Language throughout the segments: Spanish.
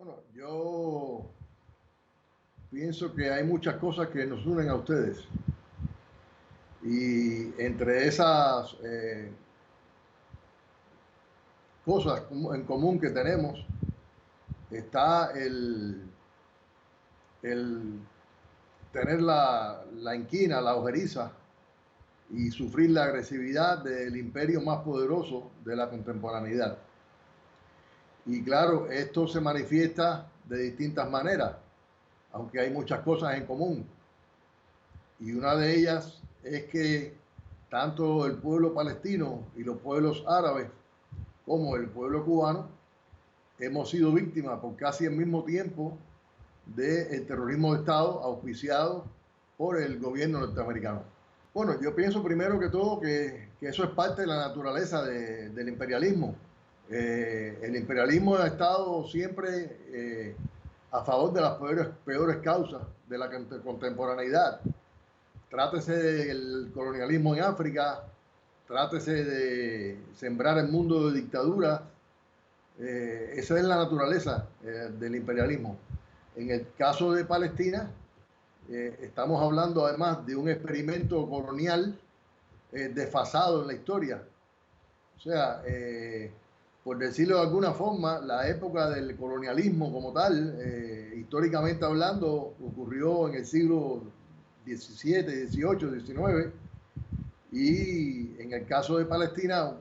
Bueno, yo pienso que hay muchas cosas que nos unen a ustedes y entre esas cosas en común que tenemos está el tener la inquina, la ojeriza y sufrir la agresividad del imperio más poderoso de la contemporaneidad. Y claro, esto se manifiesta de distintas maneras, aunque hay muchas cosas en común. Y una de ellas es que tanto el pueblo palestino y los pueblos árabes como el pueblo cubano hemos sido víctimas por casi el mismo tiempo del terrorismo de Estado auspiciado por el gobierno norteamericano. Bueno, yo pienso primero que todo que eso es parte de la naturaleza del imperialismo. El imperialismo ha estado siempre a favor de las peores causas de la contemporaneidad. Trátese del colonialismo en África, trátese de sembrar el mundo de dictadura. Esa es la naturaleza del imperialismo. En el caso de Palestina, estamos hablando además de un experimento colonial desfasado en la historia. O sea, por decirlo de alguna forma, la época del colonialismo como tal, históricamente hablando, ocurrió en el siglo XVII, XVIII, XIX. Y en el caso de Palestina,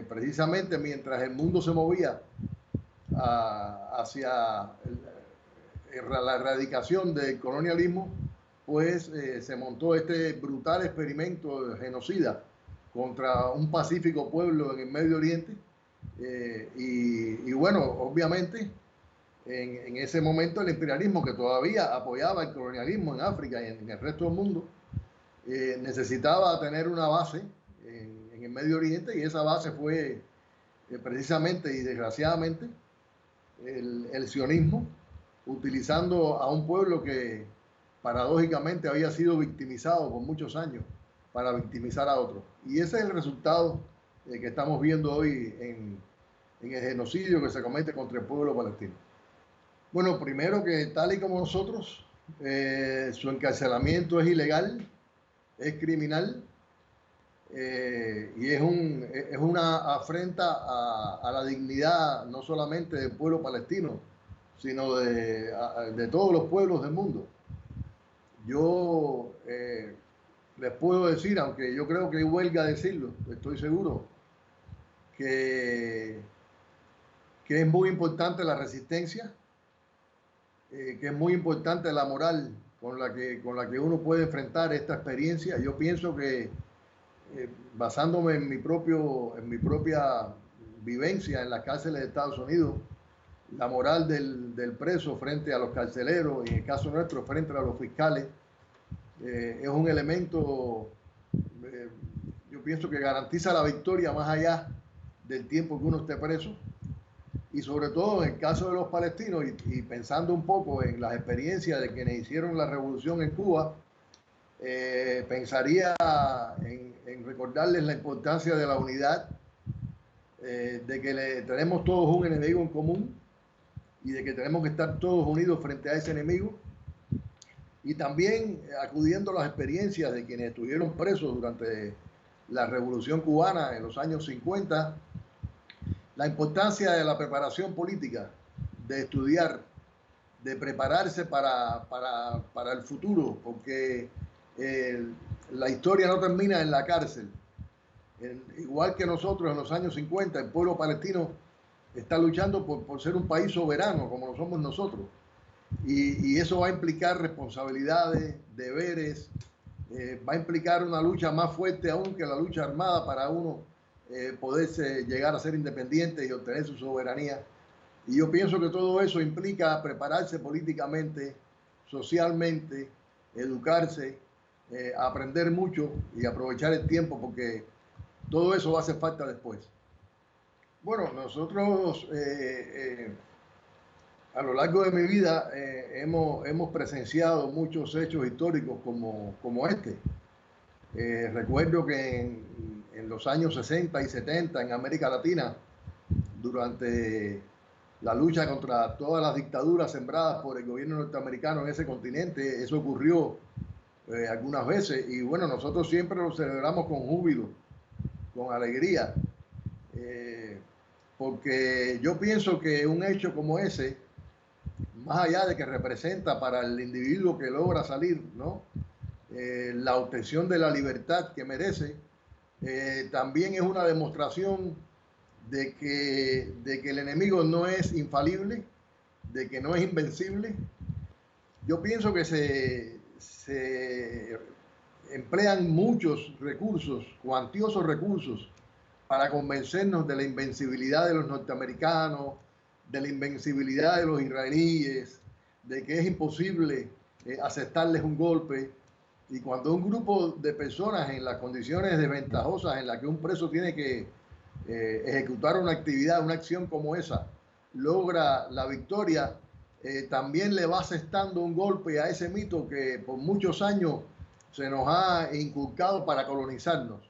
precisamente mientras el mundo se movía hacia la erradicación del colonialismo, pues se montó este brutal experimento genocida contra un pacífico pueblo en el Medio Oriente. Y bueno, obviamente en ese momento el imperialismo, que todavía apoyaba el colonialismo en África y en el resto del mundo, necesitaba tener una base en el Medio Oriente, y esa base fue precisamente y desgraciadamente el sionismo, utilizando a un pueblo que paradójicamente había sido victimizado por muchos años para victimizar a otros. Y ese es el resultado que estamos viendo hoy en el genocidio que se comete contra el pueblo palestino. Bueno, primero que tal y como nosotros, su encarcelamiento es ilegal, es criminal, y es una afrenta a la dignidad no solamente del pueblo palestino, sino de todos los pueblos del mundo. Yo les puedo decir, aunque yo creo que huelga decirlo, estoy seguro, que, que es muy importante la resistencia, que es muy importante la moral con la que uno puede enfrentar esta experiencia. Yo pienso que basándome en mi propia vivencia en las cárceles de Estados Unidos, la moral del preso frente a los carceleros, y en el caso nuestro frente a los fiscales, es un elemento, eh, yo pienso que garantiza la victoria más allá del tiempo que uno esté preso. Y sobre todo en el caso de los palestinos, y pensando un poco en las experiencias de quienes hicieron la revolución en Cuba, pensaría en recordarles la importancia de la unidad, de que tenemos todos un enemigo en común y de que tenemos que estar todos unidos frente a ese enemigo, y también acudiendo a las experiencias de quienes estuvieron presos durante la Revolución Cubana en los años 50, la importancia de la preparación política, de estudiar, de prepararse para el futuro, porque la historia no termina en la cárcel. Igual que nosotros en los años 50, el pueblo palestino está luchando por ser un país soberano como lo somos nosotros. Y eso va a implicar responsabilidades, deberes, va a implicar una lucha más fuerte aún que la lucha armada para uno poderse llegar a ser independiente y obtener su soberanía. Y yo pienso que todo eso implica prepararse políticamente, socialmente, educarse, aprender mucho y aprovechar el tiempo, porque todo eso va a hacer falta después. Bueno, nosotros a lo largo de mi vida hemos presenciado muchos hechos históricos como este. Recuerdo que en los años 60 y 70 en América Latina, durante la lucha contra todas las dictaduras sembradas por el gobierno norteamericano en ese continente. Eso ocurrió algunas veces y bueno, nosotros siempre lo celebramos con júbilo, con alegría, porque yo pienso que un hecho como ese, más allá de que representa para el individuo que logra salir, ¿no? La obtención de la libertad que merece, también es una demostración de que el enemigo no es infalible, de que no es invencible. Yo pienso que se emplean muchos recursos, cuantiosos recursos, para convencernos de la invencibilidad de los norteamericanos, de la invencibilidad de los israelíes, de que es imposible aceptarles un golpe. Y cuando un grupo de personas en las condiciones desventajosas en las que un preso tiene que ejecutar una actividad, una acción como esa, logra la victoria, también le va asestando un golpe a ese mito que por muchos años se nos ha inculcado para colonizarnos,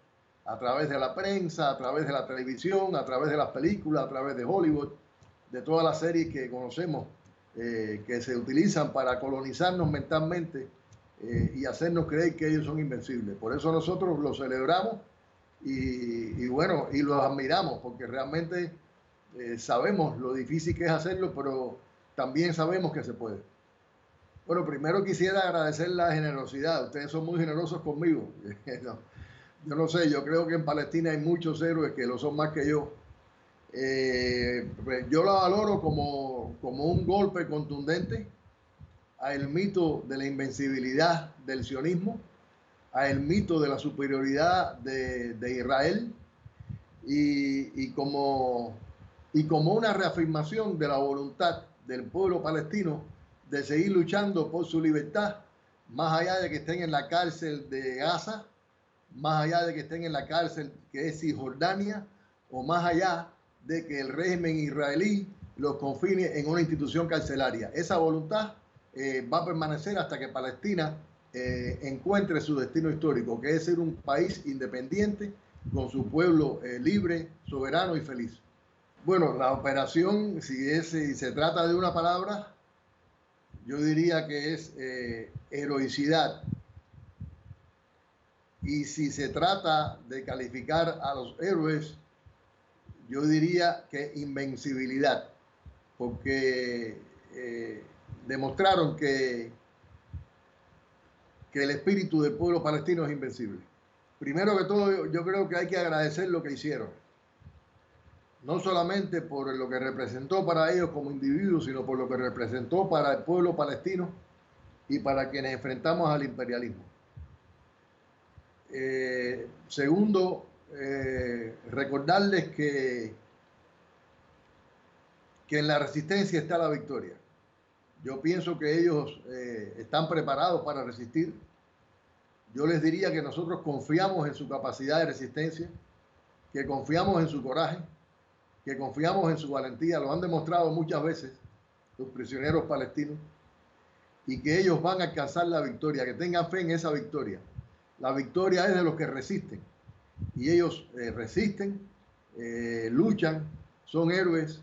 a través de la prensa, a través de la televisión, a través de las películas, a través de Hollywood, de todas las series que conocemos, que se utilizan para colonizarnos mentalmente y hacernos creer que ellos son invencibles. Por eso nosotros los celebramos y bueno, y los admiramos, porque realmente sabemos lo difícil que es hacerlo, pero también sabemos que se puede. Bueno, primero quisiera agradecer la generosidad. Ustedes son muy generosos conmigo. Yo no sé, yo creo que en Palestina hay muchos héroes que lo son más que yo. Yo la valoro como un golpe contundente al mito de la invencibilidad del sionismo, al mito de la superioridad de Israel y como una reafirmación de la voluntad del pueblo palestino de seguir luchando por su libertad, más allá de que estén en la cárcel de Gaza, más allá de que estén en la cárcel que es Cisjordania, o más allá de que el régimen israelí los confine en una institución carcelaria. Esa voluntad va a permanecer hasta que Palestina encuentre su destino histórico, que es ser un país independiente, con su pueblo libre, soberano y feliz. Bueno, la operación, si se trata de una palabra, yo diría que es heroicidad. Y si se trata de calificar a los héroes, yo diría que invencibilidad, porque demostraron que el espíritu del pueblo palestino es invencible. Primero que todo, yo creo que hay que agradecer lo que hicieron, no solamente por lo que representó para ellos como individuos, sino por lo que representó para el pueblo palestino y para quienes enfrentamos al imperialismo. Segundo, recordarles que en la resistencia está la victoria. Yo pienso que ellos están preparados para resistir. Yo les diría que nosotros confiamos en su capacidad de resistencia, que confiamos en su coraje, que confiamos en su valentía. Lo han demostrado muchas veces los prisioneros palestinos, y que ellos van a alcanzar la victoria, que tengan fe en esa victoria. La victoria es de los que resisten, y ellos resisten, luchan, son héroes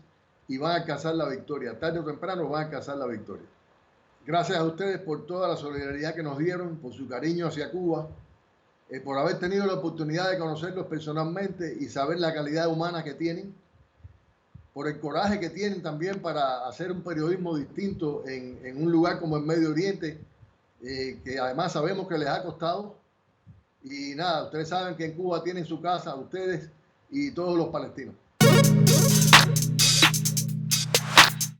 y van a alcanzar la victoria. Tarde o temprano van a alcanzar la victoria. Gracias a ustedes por toda la solidaridad que nos dieron, por su cariño hacia Cuba, por haber tenido la oportunidad de conocerlos personalmente y saber la calidad humana que tienen, por el coraje que tienen también para hacer un periodismo distinto en un lugar como el Medio Oriente, que además sabemos que les ha costado. Y nada, ustedes saben que en Cuba tienen su casa, ustedes y todos los palestinos.